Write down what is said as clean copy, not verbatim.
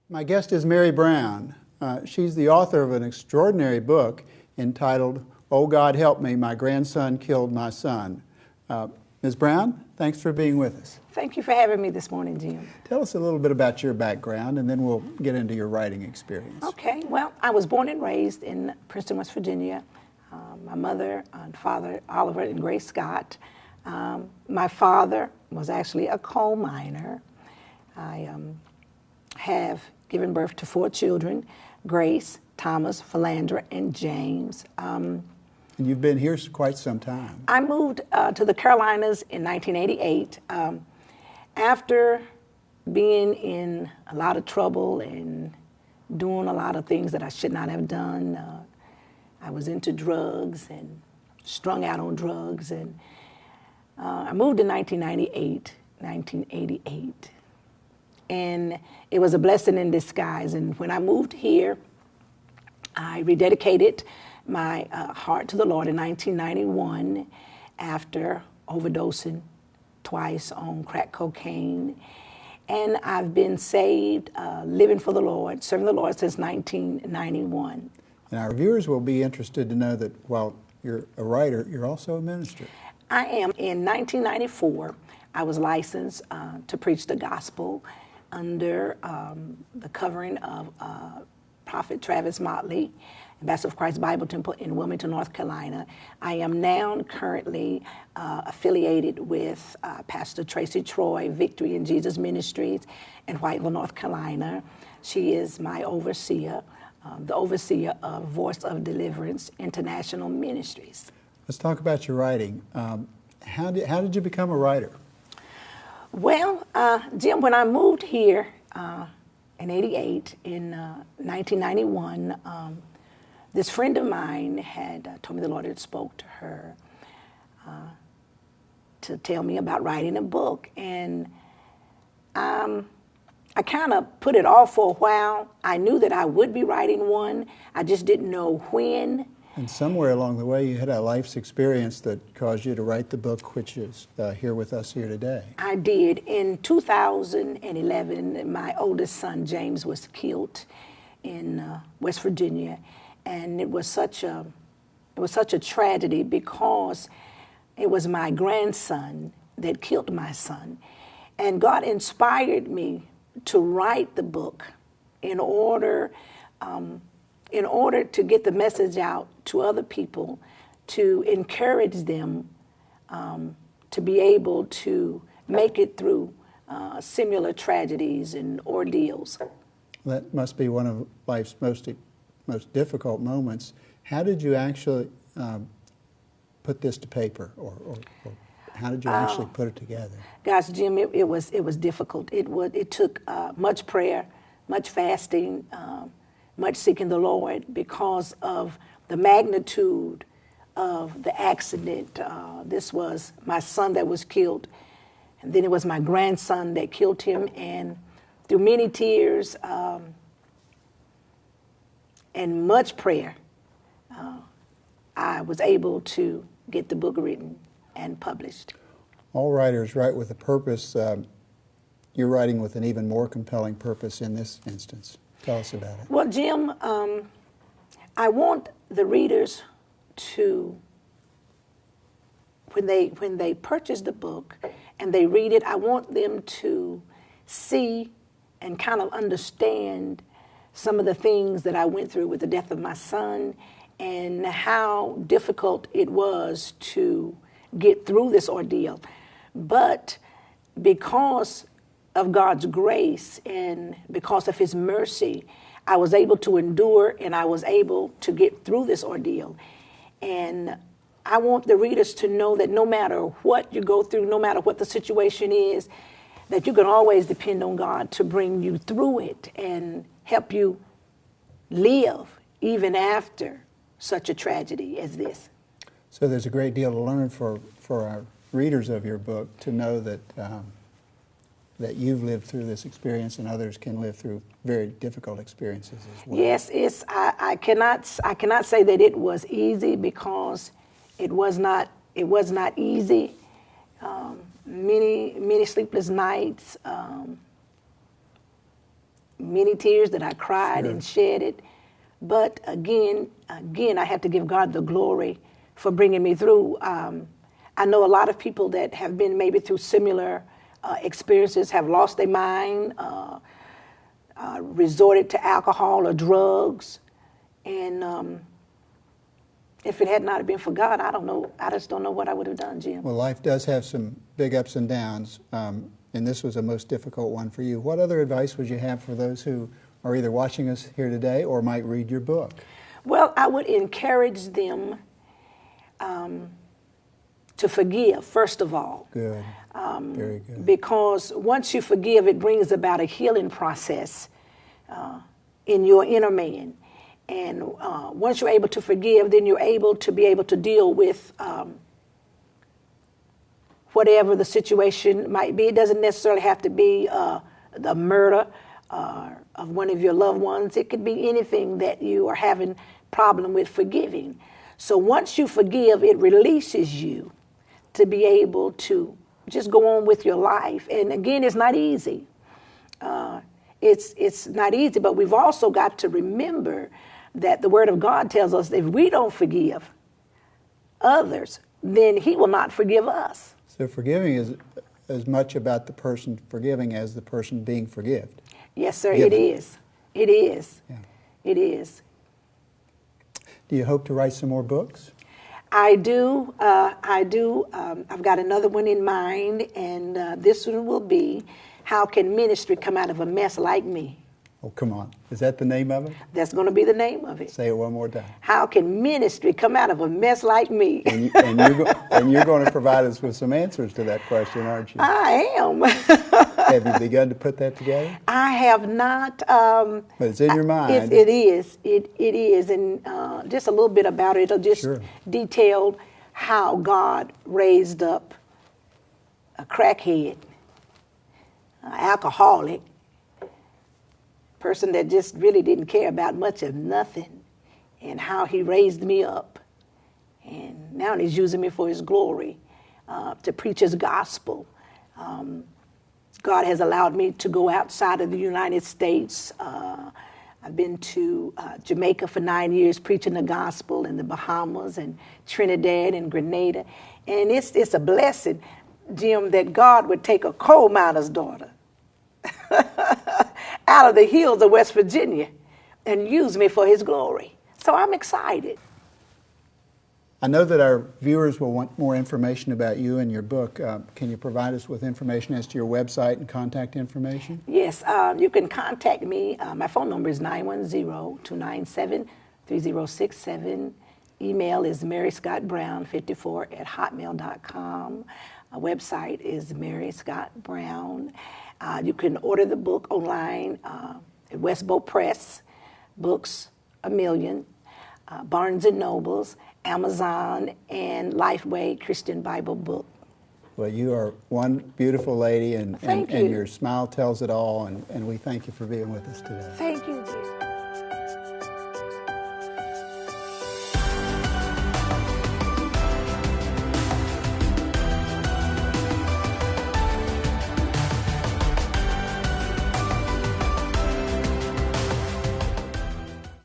My guest is Mary Brown. She's the author of an extraordinary book entitled, "Oh God Help Me, My Grandson Killed My Son." Ms. Brown, thanks for being with us. Thank you for having me this morning, Jim. Tell us a little bit about your background, and then we'll get into your writing experience. Okay, well, I was born and raised in Princeton, West Virginia. My mother and father, Oliver and Grace Scott. My father was actually a coal miner. I have given birth to 4 children: Grace, Thomas, Philandra, and James. And you've been here quite some time. I moved to the Carolinas in 1988 after being in a lot of trouble and doing a lot of things that I should not have done. I was into drugs and strung out on drugs, and I moved in 1988, and it was a blessing in disguise. And when I moved here, I rededicated my heart to the Lord in 1991 after overdosing twice on crack cocaine. And I've been saved, living for the Lord, serving the Lord since 1991. And our viewers will be interested to know that while you're a writer, you're also a minister. I am. In 1994, I was licensed to preach the gospel under the covering of Prophet Travis Motley, Ambassador of Christ Bible Temple in Wilmington, North Carolina. I am now currently affiliated with Pastor Tracy Troy, Victory in Jesus Ministries in Whiteville, North Carolina. She is my overseer, the overseer of Voice of Deliverance International Ministries. Let's talk about your writing. How did you become a writer? Well, Jim, when I moved here in '88, in 1991, this friend of mine had told me the Lord had spoke to her to tell me about writing a book. And I kind of put it off for a while. I knew that I would be writing one. I just didn't know when. And somewhere along the way, you had a life's experience that caused you to write the book, which is here with us here today. I did. In 2011, my oldest son, James, was killed in West Virginia. And it was such a tragedy because it was my grandson that killed my son. And God inspired me to write the book in order to get the message out to other people, to encourage them to be able to make it through similar tragedies and ordeals. That must be one of life's most difficult moments. How did you actually put this to paper, or how did you actually put it together? Gosh, Jim, it was difficult. It took much prayer, much fasting, much seeking the Lord because of the magnitude of the accident. This was my son that was killed, and then it was my grandson that killed him. And through many tears and much prayer, I was able to get the book written and published. All writers write with a purpose. You're writing with an even more compelling purpose in this instance. Tell us about it. Well, Jim, I want the readers to, when they purchase the book and they read it, I want them to see and kind of understand some of the things that I went through with the death of my son and how difficult it was to get through this ordeal. But because of God's grace and because of His mercy, I was able to endure and I was able to get through this ordeal. And I want the readers to know that no matter what you go through, no matter what the situation is, that you can always depend on God to bring you through it and help you live even after such a tragedy as this. So there's a great deal to learn for our readers of your book to know that that you've lived through this experience and others can live through very difficult experiences as well. Yes, I cannot say that it was easy because it was not easy. Many sleepless nights, many tears that I cried Sure. and shed it. But again, I have to give God the glory for bringing me through. I know a lot of people that have been maybe through similar experiences have lost their mind, resorted to alcohol or drugs, and if it had not been for God, I don't know. I just don't know what I would have done, Jim. Well, life does have some big ups and downs, and this was a most difficult one for you. What other advice would you have for those who are either watching us here today or might read your book? Well, I would encourage them to forgive, first of all. Good. Very good. Because once you forgive, it brings about a healing process in your inner man. And once you're able to forgive, then you're able to deal with whatever the situation might be. It doesn't necessarily have to be the murder of one of your loved ones. It could be anything that you are having problem with forgiving. So once you forgive, it releases you to be able to just go on with your life. And again, it's not easy. It's not easy, but we've also got to remember that the Word of God tells us if we don't forgive others, then He will not forgive us. So forgiving is as much about the person forgiving as the person being forgiven. Yes, sir, Given. it is. It is. Yeah. It is. Do you hope to write some more books? I do. I've got another one in mind, and this one will be, How Can Ministry Come Out of a Mess Like Me? Oh, come on. Is that the name of it? That's going to be the name of it. Say it one more time. How can ministry come out of a mess like me? And you're going to provide us with some answers to that question, aren't you? I am. Have you begun to put that together? I have not. But it's in your mind. It is. It is. And just a little bit about it. It'll just Sure. detail how God raised up a crackhead, an alcoholic, person that just really didn't care about much of nothing, and how He raised me up. And now He's using me for His glory to preach His gospel. God has allowed me to go outside of the United States. I've been to Jamaica for 9 years preaching the gospel, in the Bahamas and Trinidad and Grenada. And it's a blessing, Jim, that God would take a coal miner's daughter out of the hills of West Virginia and use me for His glory. So I'm excited. I know that our viewers will want more information about you and your book. Can you provide us with information as to your website and contact information? Yes, you can contact me. My phone number is 910-297-3067. Email is maryscottbrown54@hotmail.com. Our website is Mary Scott Brown. You can order the book online at Westbow Press, Books A Million, Barnes & Nobles, Amazon, and Lifeway Christian Bible Book. Well, you are one beautiful lady, and Thank you. your smile tells it all, and we thank you for being with us today. Thank you, Jesus.